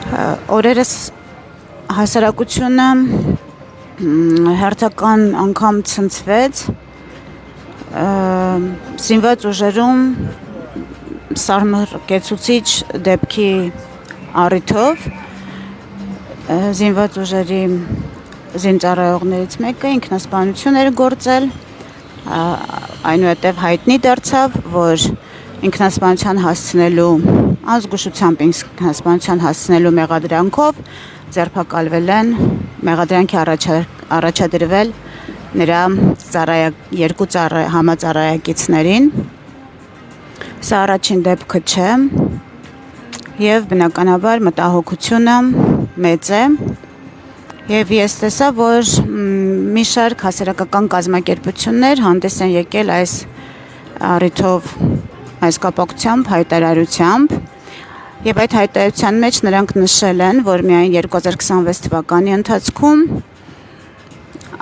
Օրերս հասարակությունը հերթական անգամ ցնցվեց զինված ուժերում սարմռկեցուցիչ դեպքի առիթով զինված ուժերի զինծառայողներից մեկը ինքնասպանություն էր գործել, այնուհետև հայտնի դարձավ, որ ինքնասպանության հասցնելու ազգուշությամբ ինքնասպանության հասցնելու մեղադրանքով ձերբակալվել են, մեղադրանքի առաջադրվել նրա երկու համածառայակիցներին։ Սա առաջին դեպքը չէ եւ բնականաբար մտահոգությունը մեծ է եւ ես տեսա, որ մի շարք հասարակական կազմակերպություններ հանդես են եկել այս առիթով, այս կապակցությամբ հայտարարությամբ եւ այդ հայտարարության մեջ նրանք նշել են, որ միայն 2026 թվականի ընթացքում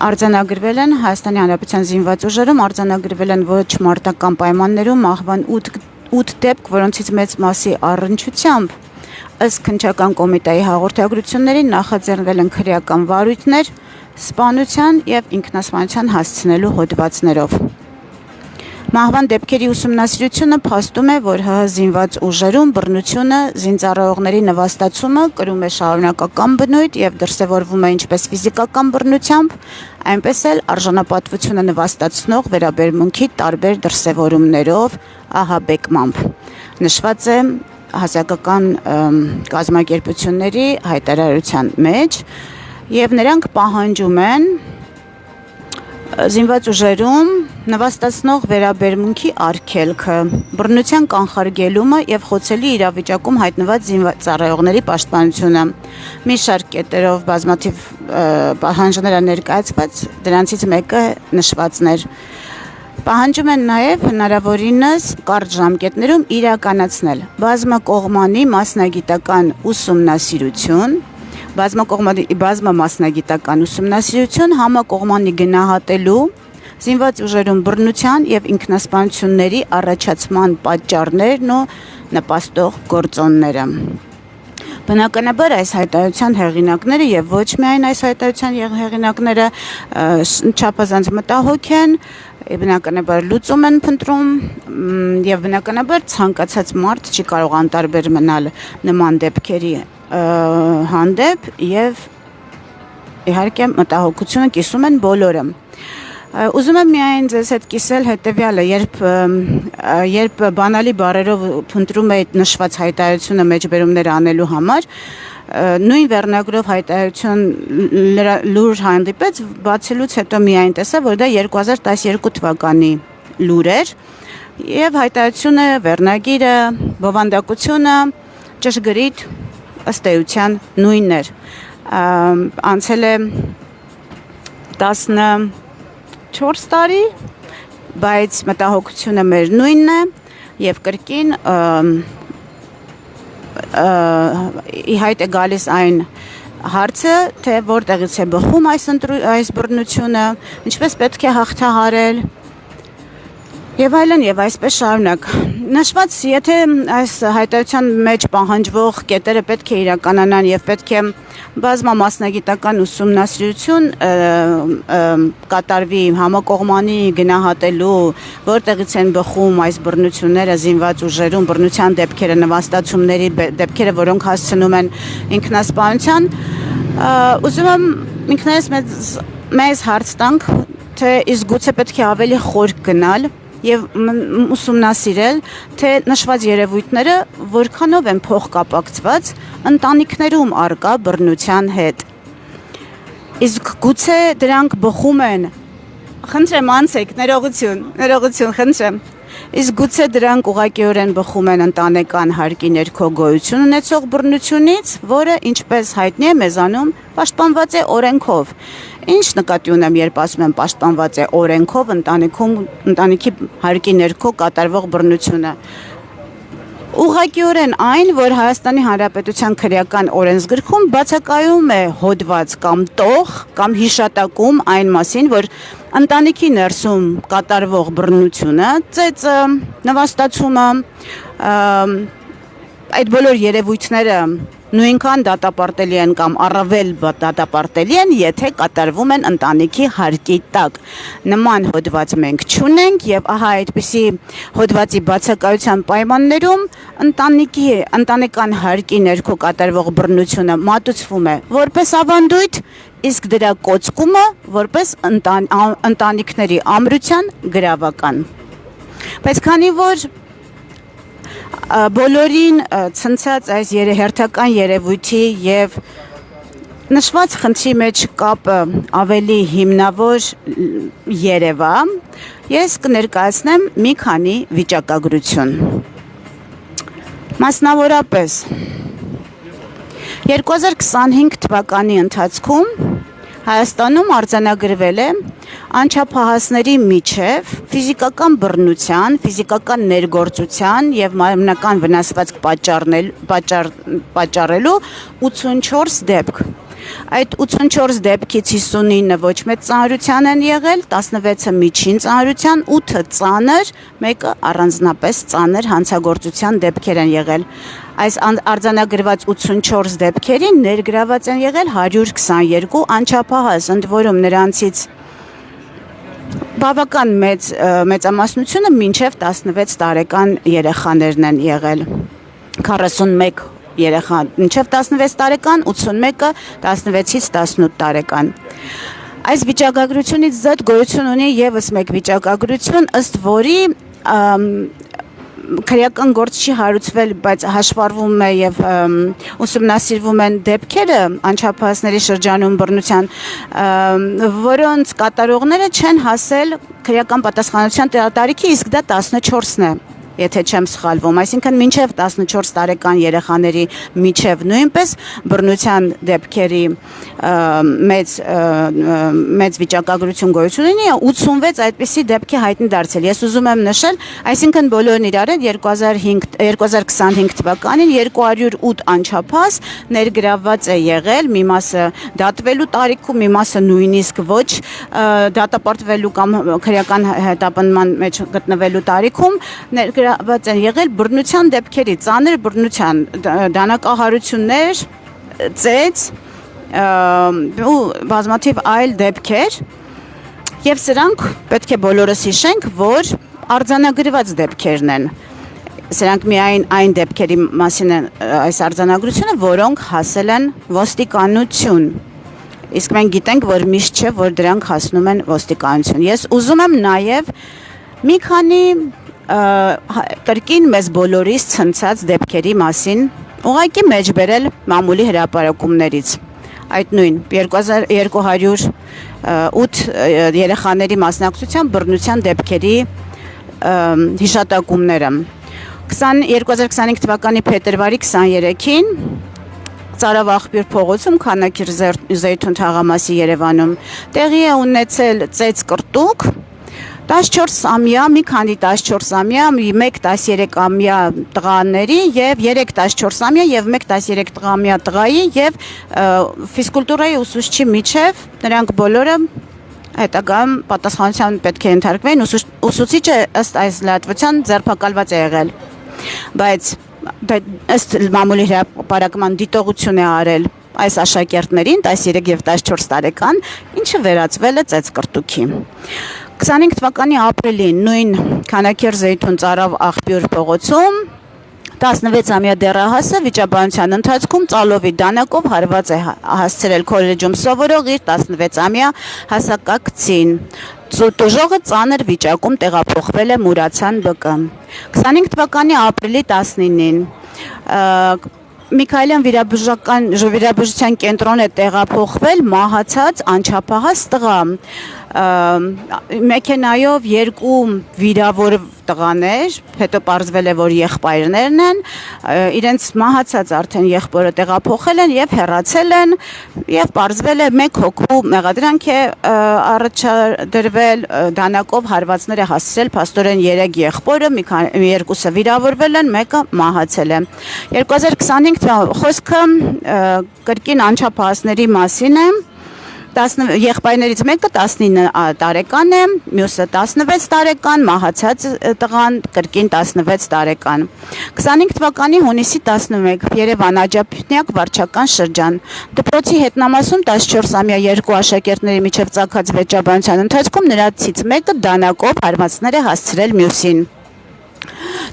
արձանագրվել են Հայաստանի Հանրապետության զինված ուժերում արձանագրվել են ոչ մարտական պայմաններում մահվան 8 դեպք, որոնցից մեծ մասի առնչությամբ ըստ քննչական կոմիտեի հաղորդագրությունների նախաձեռնվել են քրեական վարույթներ սպանության եւ ինքնասպանության հասցնելու հոդվածներով։ Մահվան դեպքերի ուսումնասիրությունը փաստում է, որ ՀՀ զինված ուժերում բռնությունը, զինծառայողների նվաստացումը կրում է շարունակական բնույթ եւ դրսեւորվում է ինչպես ֆիզիկական բռնությամբ, այնպես էլ արժանապատվությունը նվաստացնող վերաբերմունքի տարբեր դրսեւորումներով, ահաբեկմամբ։ Նշված է հասարակական կազմակերպությունների հայտարարության մեջ եւ նրանք պահանջում են զինված ուժերում նվաստացնող վերաբերմունքի արգելքը, բռնության կանխարգելումը եւ խոցելի իրավիճակում հայտնված զինծառայողների պաշտպանությունը։ Մի շարք կետերով բազմաթիվ պահանջներ են ներկայացված, դրանցից մեկը նշվածներ։ Պահանջում են նաև հնարավորինս կարճ ժամկետներում իրականացնել բազմակողմանի մասնագիտական ուսումնասիրություն, բազմամասնագիտական ուսումնասիրություն համակողմանի գնահատելու զինված ուժերում բռնության եւ ինքնասպանությունների առաջացման պատճառներն ու նպաստող գործոնները։ Բնականաբար այս հայտարարության հեղինակները եւ ոչ միայն այս հայտարարության հեղինակները չափազանց մտահոգ են, բնականաբար լուծում են փնտրում եւ բնականաբար ցանկացած մարդ չի կարող անտարբեր մնալ նման դեպքերի հանդեպ եւ իհարկե մտահոգությունը կիսում են բոլորը։ Ուզում եմ միայն ձեզ հետ կիսել հետեւյալը, երբ բանալի բառերով փնտրում եք նշված հայտարարությունը մեջբերումներ անելու համար, նույն վերնագրով հայտարարություն լուր հանդիպեց, բացելուց հետո միայն տեսա, որ դա 2012 թվականի լուր էր եւ հայտարարությունը, վերնագիրը, բովանդակությունը ճշգրիտ ըստ էության նույնն էր։ Անցել է 14 տարի, բայց մտահոգությունը մեր նույնն է եւ կրկին ի հայտ է գալիս այն հարցը, թե որտեղից է բխում այս բռնությունը, ինչպես պետք է հաղթահարել եւ այլն եւ այսպես շարունակ։ Նշված, եթե այս հայտարարության մեջ պահանջվող կետերը պետք է իրականանան եւ պետք է բազմամասնագիտական ուսումնասիրություն կատարվի համակողմանի գնահատելու, որտեղից են բխում այս բռնությունները զինված ուժերում, բռնության դեպքերը, նվաստացումների դեպքերը, որոնք հասցնում են ինքնասպանության, ուզում եմ ինքներս մեզ հարց տանք, թե իսկ գուցե պետք է ավելի խոր գնալ եւ ուսումնասիրել, թե նշված երևույթները որքանով են փոխկապակցված ընտանիքներում առկա բռնության հետ։ Իսկ գուցե դրանք բխում են, խնդրեմ անցեք, ներողություն, խնդրեմ։ Իսկ գուցե դրանք ուղղակիորեն բխում են ընտանեկան հարկի ներքո գոյություն ունեցող բռնությունից, որը ինչպես հայտնի է մեզանում պաշտպանված է օրենքով։ Ինչ նկատի ունեմ, երբ ասում եմ պաշտպանված է օրենքով ընտանիքի հարկի ներքո կատարվող բռնությունը։ Ուղղակիորեն այն, որ Հայաստանի Հանրապետության քրեական օրենսգրքում բացակայում է հոդված կամ տող կամ հիշատակում այն մասին, որ ընտանիքի ներսում կատարվող բռնությունը, ծեծը, նվաստացումը, այդ բոլոր երևույթները նույնքան դատապարտելի են կամ առավել դատապարտելի են, եթե կատարվում են ընտանիքի հարկի տակ։ Նման հոդված մենք չունենք եւ ահա այդպիսի հոդվածի բացակայության պայմաններում ընտանեկան հարկի ներքո կատարվող բռնությունը մատուցվում է որպես ավանդույթ, իսկ դրա կոծկումը որպես ընտանիքների ամրության գրավական։ Բայց քանի որ բոլորին ցնցած այս հերթական երևույթի եւ նշված խնդրի մեջ կապը ավելի հիմնավոր երևա, ես կներկայացնեմ մի քանի վիճակագրություն։ Մասնավորապես 2025 թվականի ընթացքում Հայաստանում արձանագրվել է անչափահասների միջև ֆիզիկական բռնության, ֆիզիկական ներգործության եւ մարմնական վնասվածք պատճառելու 84 դեպք։ Այդ 84 դեպքից 59-ը ոչ մեծ ծանրության են եղել, 16-ը միջին ծանրության, 8-ը ծանր, 1-ը առանձնապես ծանր հանցագործության դեպքեր են եղել։ Այս արձանագրված 84 դեպքերին ներգրաված են եղել 122 անչափահաս, ընդ որում նրանցից բավական մեծամասնությունը մինչև 16 տարեկան երեխաներն են եղել։ 41 երեխա մինչև 16 տարեկան, 81-ը 16-ից 18 տարեկան։ Այս վիճակագրությունից զատ գոյություն ունի եւս մեկ վիճակագրություն, ըստ որի քրեական գործ չի հարուցվել, բայց հաշվառվում է եւ ուսումնասիրվում են դեպքերը անչափահասների շրջանում բռնության, որոնց կատարողները չեն հասել քրեական պատասխանատվության տարիքի, իսկ դա 14-ն է, եթե չեմ սխալվում, այսինքն մինչև 14 տարեկան երեխաների միջև նույնպես բռնության դեպքերի մեծ վիճակագրություն գոյություն ունի, 86 այդպիսի դեպքի հայտնի դարձել։ Ես ուզում եմ նշել, այսինքն բոլորն իրար 2025 թվականին 208 անչափահաս ներգրավված է եղել, մի մասը դատվելու տարիքում, մի մասը նույնիսկ ոչ դատապարտվելու կամ քրեական հետապնդման մեջ գտնվելու տարիքում ներգրաված են եղել բռնության դեպքերի, ծանր բռնության, դանակահարություններ, ծեծ ու բազմաթիվ այլ դեպքեր, եւ սրանք պետք է բոլորս հիշենք, որ արձանագրված դեպքերն են։ Սրանք միայն այն դեպքերի մասին են այս արձանագրությունը, որոնք հասել են ոստիկանություն։ Իսկ մենք գիտենք, որ միշտ չէ, որ դրանք հասնում են ոստիկանություն։ Ես ուզում եմ նաեւ մի քանի կրկին մեզ բոլորիս ցնցած դեպքերի մասին ուղղակի մեջ բերել մամուլի հրապարակումներից։ Այդ նույն 2208 երեխաների մասնակցության բռնության դեպքերի հիշատակումները 2025 թվականի փետրվարի 23-ին Ծարավ աղբյուր փողոցում Քանաքիր Զեյթուն թաղամասի Երևանում տեղի է ունեցել ծեծ կրտուկ 14-ամյա, մի քանի 14-ամյա, 1 13-ամյա տղաների եւ 3 14-ամյա եւ 1 13 տղամյա տղայի եւ ֆիզկուլտուրայի ուսուցչի միջև նրանք բոլորը հետագայում պատասխանատվության պետք է ենթարկվեն, ուսուցիչը ըստ այս լրատվության ձերբակալված է եղել, բայց ըստ մամուլի հրապարակման դիտողություն է արել այս աշակերտներին 13 եւ 14 տարեկան, ինչը վերածվել է ծեծկրտուքի։ 25 թվականի ապրիլին նույն Քանաքեր Զեյթուն Ծարավ աղբյուր փողոցում 16-ամյա դեռահասը վիճաբանության ընթացքում ծալովի դանակով հարված է հասցրել քոլեջում սովորող իր 16-ամյա հասակակցին։ Տուժողը ծանր վիճակում տեղափոխվել է Մուրացան ԲԿ։ 25 թվականի ապրիլի 19-ին Միքայելյան վիրաբուժության կենտրոն է տեղափոխվել մահացած անչափահաս տղա։ Մեքենայով 2 վիրավոր տղաներ, հետո պարզվել է, որ եղբայրներն են, իրենց մահացած արդեն եղբորը տեղափոխել են եւ հեռացել են եւ պարզվել է 1 հոգու մեղադրանք է առաջադրվել, դանակով հարվածներ է հասցրել փաստորեն 3 եղբորը, երկուսը վիրավորվել են, մեկը մահացել է։ 2025 խոսքը կրկին անչափահասների մասին է, Եղբայրներից մեկը 19 տարեկան է, մյուսը 16 տարեկան, մահացած տղան կրկին 16 տարեկան։ 25 թվականի հունիսի 11 Երևան Աջափնյակ վարչական շրջան։ Դպրոցի հետնամասում 14-ամյա երկու աշակերտների միջև ծագած վեճաբանության ընթացքում նրանցից մեկը դանակով հարվածներ է հասցրել մյուսին։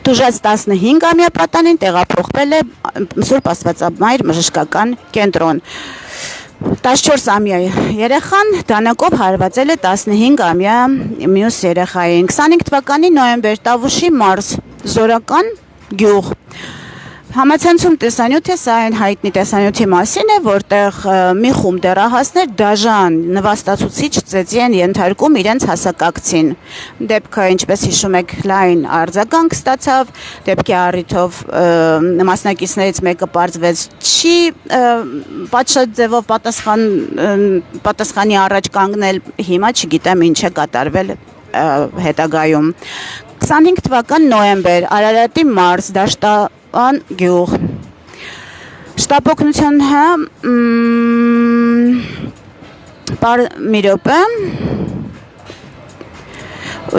Տուժած 15-ամյա պատանին տեղափոխվել է Սուրբ Աստվածամայր բժշկական կենտրոն։ 14-ամյա երեխան դանակով հարվածել է 15-ամյա մյուս երեխային։ 25 թվականի նոյեմբեր Տավուշի մարզ Զորական գյուղ Համացանցում տեսանյութ է, սա այն հայտնի տեսանյութի մասին է, որտեղ մի խումբ դեռահասներ դաժան նվաստացուցիչ ծեծի են ենթարկում իրենց հասակակցին։ Դեպքը, ինչպես հիշում եք, լայն արձագանք ստացավ, դեպքի առիթով մասնակիցներից մեկը պարզվեց չի պատշաճ ձևով պատասխանի առաջ կանգնել, հիմա չգիտեմ ինչ է կատարվել հետագայում։ 25 թվական նոյեմբեր Արարատի մարզ Դաշտան գյուղ շտապօգնության մի րոպե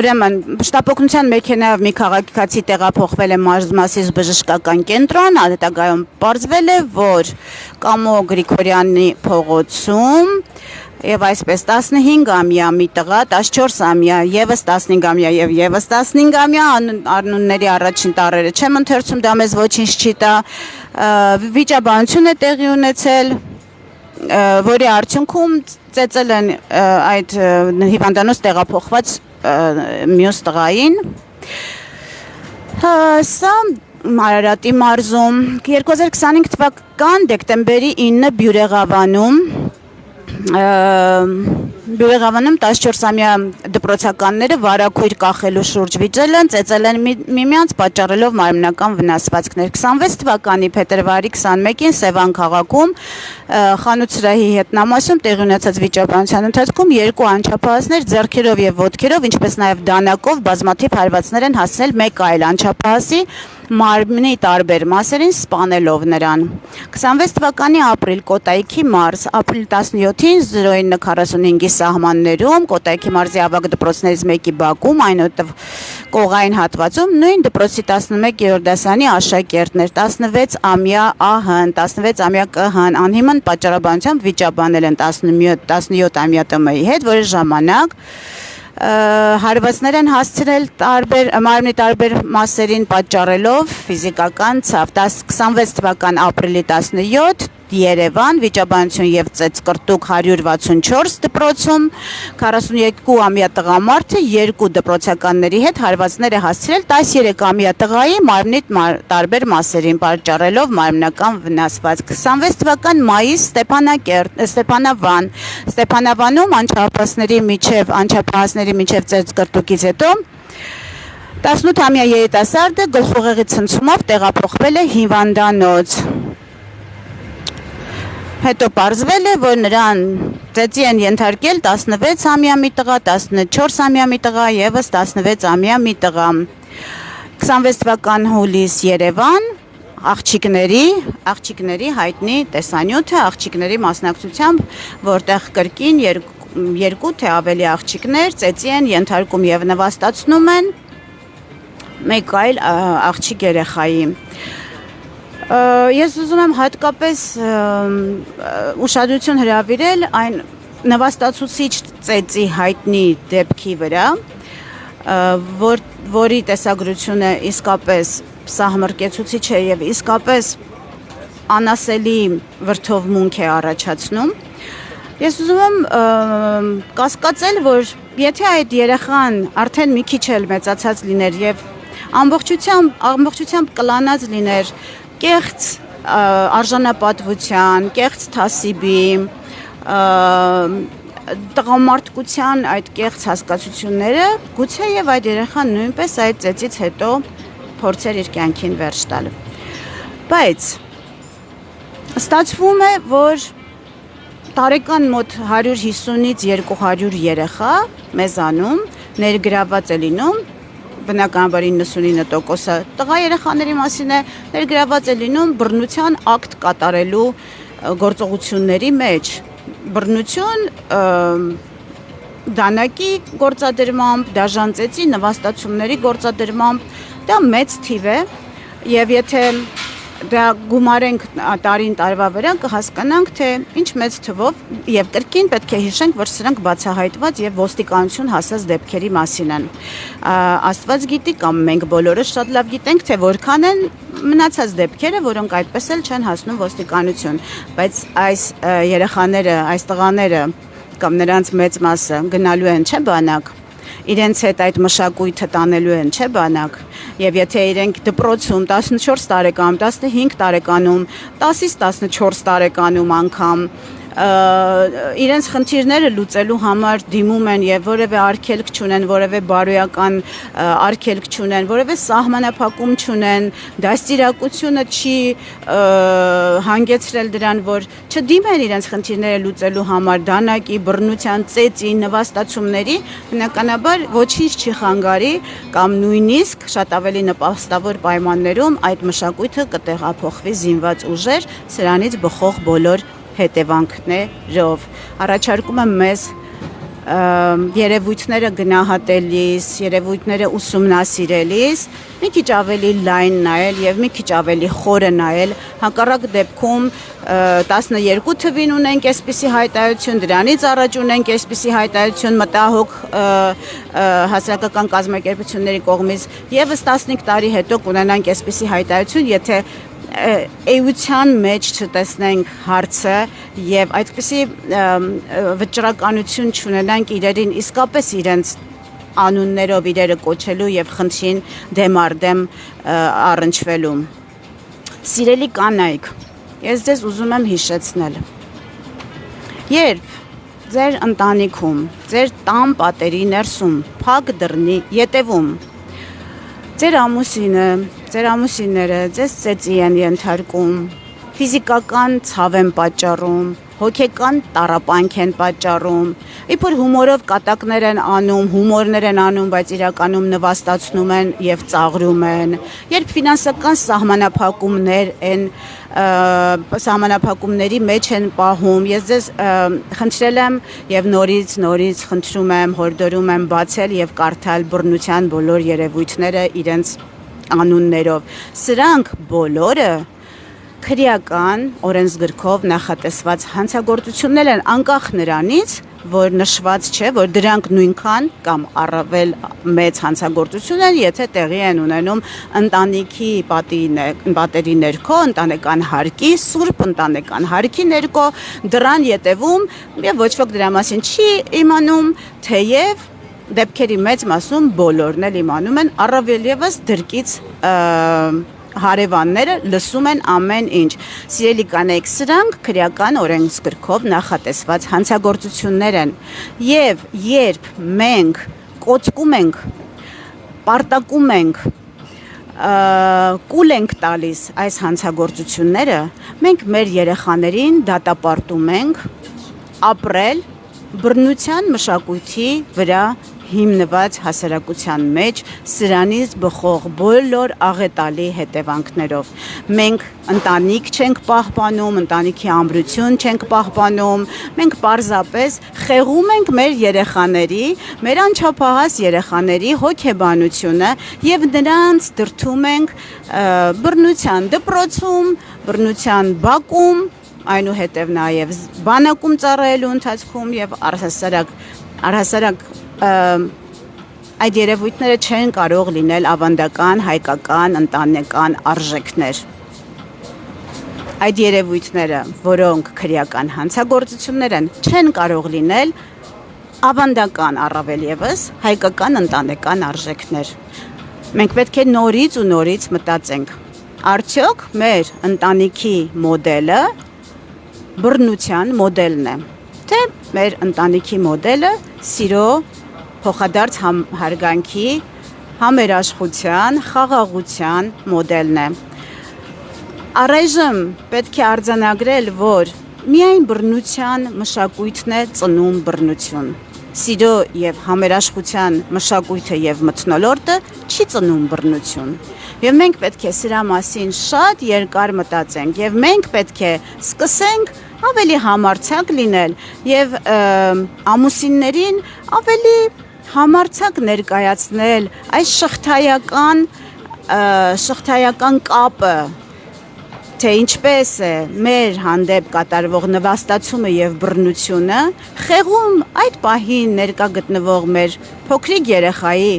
Ուրեմն շտապօգնության մեքենայով մի քաղաքացի տեղափոխվել է Մարզմասիս բժշկական կենտրոն, հետագայում պարզվել է, որ Կամո Գրիգորյանի փողոցում Եվ այսպես 15-ամյա մի տղա, 14-ամյա, եւս 15-ամյա եւ եւս 15-ամյա անունների առաջին տառերը չեմ ընթերցում, դա մեզ ոչինչ չի տա, վիճաբանություն է տեղի ունեցել, որի արդյունքում ծեծել են այդ հիվանդանոց տեղափոխված մյուս տղային։ Սա Արարատի մարզում 2025 թվական դեկտեմբերի 9 Բյուրեղավանում 14-ամյա դպրոցականները վարակույր կախելու շուրջ վիճել են, ծեծել են միմյանց պատճառելով մարմնական վնասվածքներ։ 26 թվականի փետրվարի 21-ին Սևան քաղաքում Խանութ-Սրահի հետնամասում տեղի ունեցած վիճաբանության ընթացքում երկու անչափահասներ ձեռքերով եւ ոտքերով, ինչպես նաեւ դանակով բազմաթիվ հարվածներ են հասցնել մեկ այլ անչափահասի մարմնի տարբեր մասերին սպանելով նրան։ 26 թվականի ապրիլ Կոտայքի մարզ ապրիլ 17-ին 09:45-ի սահմաններում Կոտայքի մարզի ավագ դպրոցներից մեկի բակում, այնուհետև կողային հատվածում նույն դպրոցի 11-րդ դասարանի աշակերտներ 16-ամյա ԱՀ-ն, 16-ամյա ԿՀ-ն անհիմն պատճառաբանությամբ վիճաբանել են 17-ամյա ՏՄ-ի հետ, որի ժամանակ հարվածներ են հասցրել մարմնի տարբեր մասերին պատճառելով ֆիզիկական ցավ։ 26 թվական ապրիլի 17 Երևան վիճաբանություն եւ ծեծկրտուկ 164 դպրոցում 42-ամյա տղամարդը երկու դպրոցականների հետ հարվածներ է հասցրել 13-ամյա տղայի մարմնի տարբեր մասերին պատճառելով մարմնական վնասվածք։ 26 թվական մայիս Ստեփանավանում անչափահասների միջև ծեծկրտուկից հետո 18-ամյա երիտասարդը գլխուղեղի ցնցումով տեղափոխվել է հիվանդանոց։ Հետո պարզվել է, որ նրան ծեծի են ենթարկել 16-ամյա մի տղա, 14-ամյա մի տղա, եւս 16-ամյա մի տղա։ 26 թվական հուլիս Երևան աղջիկների հայտնի տեսանյութը, աղջիկների մասնակցությամբ, որտեղ կրկին երկու թե ավելի աղջիկներ ծեծի են ենթարկում եւ նվաստացնում են մեկ այլ աղջիկ երեխայի։ Ես ուզում եմ հատկապես ուշադրություն հրավիրել այն նվաստացուցիչ ծեծի հայտնի դեպքի վրա, որի տեսագրությունը իսկապես սահմռկեցուցիչ է եւ իսկապես անասելի վրդովմունք է առաջացնում։ Ես ուզում եմ կասկածել, որ եթե այդ երեխան արդեն մի քիչ էլ մեծացած լիներ եւ ամբողջությամբ կլանած լիներ կեղծ արժանապատվության, կեղծ թասիբի, տղամարդկության այդ կեղծ հասկացությունները, գուցե եւ այդ երեխան նույնպես այդ ծեծից հետո փորձեր իր կյանքին վերջ տալ։ Բայց ստացվում է, որ տարեկան մոտ 150-ից 200 երեխա մեզանում ներգրաված է լինում բնականաբար 99%-ը տղա երեխաների մասին է, ներգրաված է լինում բռնության ակտ կատարելու գործողությունների մեջ, բռնություն դանակի գործադրմամբ, դաժան ծեծի նվաստացումների գործադրմամբ դա մեծ թիվ է եւ եթե դա գումարենք տարին տարվա վրա կհասկանանք թե ինչ մեծ թվով եւ կրկին պետք է հիշենք որ սրանք բացահայտված եւ ոստիկանություն հասած դեպքերի մասին են Աստված գիտի կամ մենք բոլորս շատ լավ գիտենք թե որքան են մնացած դեպքերը որոնք այդպես էլ չեն հասնում ոստիկանություն բայց այս երեխաները այս տղաները կամ նրանց մեծ մասը գնալու են չէ բանակ իրենց հետ այդ մշակույթը տանելու են չէ բանակ եւ եթե իրենք դպրոցում 14 տարեկանում 15 տարեկանում 10-ից 14 տարեկանում անգամ իրենց խնդիրները լուծելու համար դիմում են եւ որևէ արգելք չունեն, որևէ բարոյական արգելք չունեն, որևէ սահմանափակում չունեն, դաստիարակությունը չի հանգեցրել դրան, որ չդիմեն իրենց խնդիրները լուծելու համար դանակի, բռնության, ծեծի, նվաստացումների, բնականաբար ոչինչ չի խանգարի կամ նույնիսկ շատ ավելի նպաստավոր պայմաններում այդ մշակույթը կտեղափոխվի զինված ուժեր, սրանից բխող բոլոր հետևանքներով առաջարկում եմ մեզ երևույթները գնահատելիս, երևույթները ուսումնասիրելիս մի քիչ ավելի լայն նայել եւ մի քիչ ավելի խորը նայել հակառակ դեպքում 12 թվին ունենք այսպիսի հայտարարություն, դրանից առաջ ունենք այսպիսի հայտարարություն մտահոգ հասարակական կազմակերպությունների կողմից եւս 15 տարի հետո կունենանք այսպիսի հայտարարություն, եթե էության մեջ չտեսնենք հարցը եւ այդպիսի վճռականություն չունենանք իրերին իսկապես իրենց անուններով իրերը կոչելու եւ խնդրին դեմարդեմ առնչվելու սիրելի կանայք ես ձեզ ուզում եմ հիշեցնել երբ ձեր ընտանիքում ձեր տան պատերի ներսում փակ դռնի ետևում ձեր ամուսինները ձեզ ծեծի են ենթարկում, ֆիզիկական ցավ են պատճառում, հոգեկան տառապանք են պատճառում, իբր հումորով կատակներ են անում, հումորներ են անում, բայց իրականում նվաստացնում են եւ ծաղրում են, երբ ֆինանսական սահմանափակումներ են սահմանափակումների մեջ են պահում, ես ձեզ խնդրել եմ եւ նորից խնդրում եմ, հորդորում եմ բացել եւ կարդալ բռնության բոլոր երևույթները իրենց անուններով, սրանք բոլորը քրեական օրենսգրքով նախատեսված հանցագործություններ են անկախ նրանից, որ նշված չէ, որ դրանք նույնքան կամ առավել մեծ հանցագործություն են, եթե տեղի են ունենում ընտանիքի պատերի ներքո, ընտանեկան հարկի, սուրբ ընտանեկան հարկի ներքո, դրան ետևում եւ ոչ ոք դրա մասին չի իմանում, թեև դեպքերի մեծ մասում բոլորն էլ իմանում են, առավել եւս դրկից հարևանները լսում են ամեն ինչ։ Սիրելի կանայք, սրանք քրեական օրենսգրքով նախատեսված հանցագործություններ են։ Եվ երբ մենք կոծկում ենք, պարտակում ենք, կուլ ենք տալիս այս հանցագործությունները, մենք մեր երեխաներին դատապարտում ենք ապրել բռնության մշակույթի վրա հիմնված հասարակության մեջ սրանից բխող բոլոր աղետալի հետևանքներով։ Մենք ընտանիք չենք պահպանում, ընտանիքի ամրություն չենք պահպանում, մենք պարզապես խեղում ենք մեր երեխաների, մեր անչափահաս երեխաների հոգեբանությունը եւ նրանց դրդում ենք բռնության դպրոցում, բռնության բակում, այնուհետև նաեւ բանակում ծառայելու ընթացքում եւ առհասարակ այդ երևույթները չեն կարող լինել ավանդական, հայկական, ընտանեկան արժեքներ։ Այդ երևույթները, որոնք քրեական հանցագործություններ են, չեն կարող լինել ավանդական առավել եւս հայկական ընտանեկան արժեքներ։ Մենք պետք է նորից ու նորից մտածենք. արդյոք մեր ընտանիքի մոդելը բռնության մոդելն է, թե մեր ընտանիքի մոդելը սիրո փոխադարձ հարգանքի, համերաշխության, խաղաղության մոդելն է։ Առայժմ պետք է արձանագրել, որ միայն բռնության մշակույթն է ծնում բռնություն։ Սիրո եւ համերաշխության մշակույթը եւ մթնոլորտը չի ծնում բռնություն։ Եվ մենք պետք է սրա մասին շատ երկար մտածենք եւ մենք պետք է սկսենք ավելի համարձակ լինել եւ ամուսիններին ավելի համարձակ ներկայացնել այս շղթայական կապը, թե ինչպես է մեր հանդեպ կատարվող նվաստացումը եւ բռնությունը խեղում այդ պահին ներկա գտնվող մեր փոքրիկ երեխայի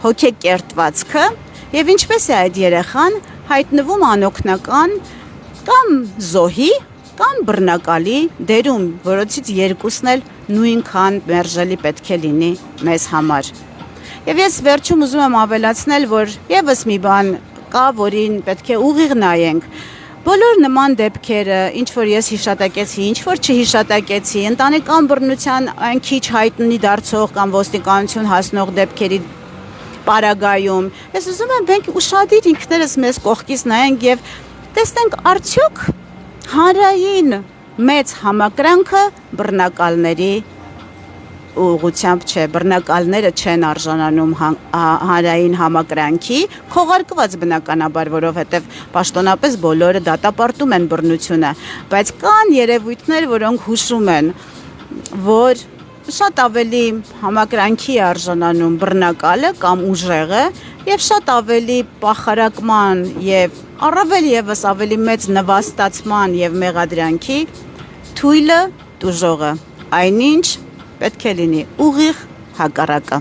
հոգեկերտվածքը եւ ինչպես է այդ երեխան հայտնվում անօգնական կամ զոհի կամ բռնակալի դերում, որոնցից երկուսն էլ նույնքան մերժելի պետք է լինի մեզ համար։ Եվ ես վերջում ուզում եմ ավելացնել, որ եւս մի բան կա, որին պետք է ուղիղ նայենք։ Բոլոր նման դեպքերը, ինչ որ ես հիշատակեցի, ինչ որ չհիշատակեցի, ընտանեկան բռնության այն քիչ հայտնի դարձող կամ ոստիկանություն հասնող դեպքերի պարագայում, ես ուզում եմ մենք ուշադիր ինքներս մեզ կողքից նայենք եւ տեսնենք արդյոք հանրային մեծ համակրանքը բռնակալների ուղղությամբ չէ, բռնակալները չեն արժանանում հանրային համակրանքի, քողարկված բնականաբար, որովհետև պաշտոնապես բոլորը դատապարտում են բռնությունը, բայց կան երևույթներ, որոնք հուշում են, որ շատ ավելի համակրանքի արժանանում բռնակալը կամ ուժեղը եւ շատ ավելի պախարակման եւ առավել եւս ավելի մեծ նվաստացման եւ մեղադրանքի թույլը դուժողը, այնինչ պետք է լինի ուղիղ հակառակը։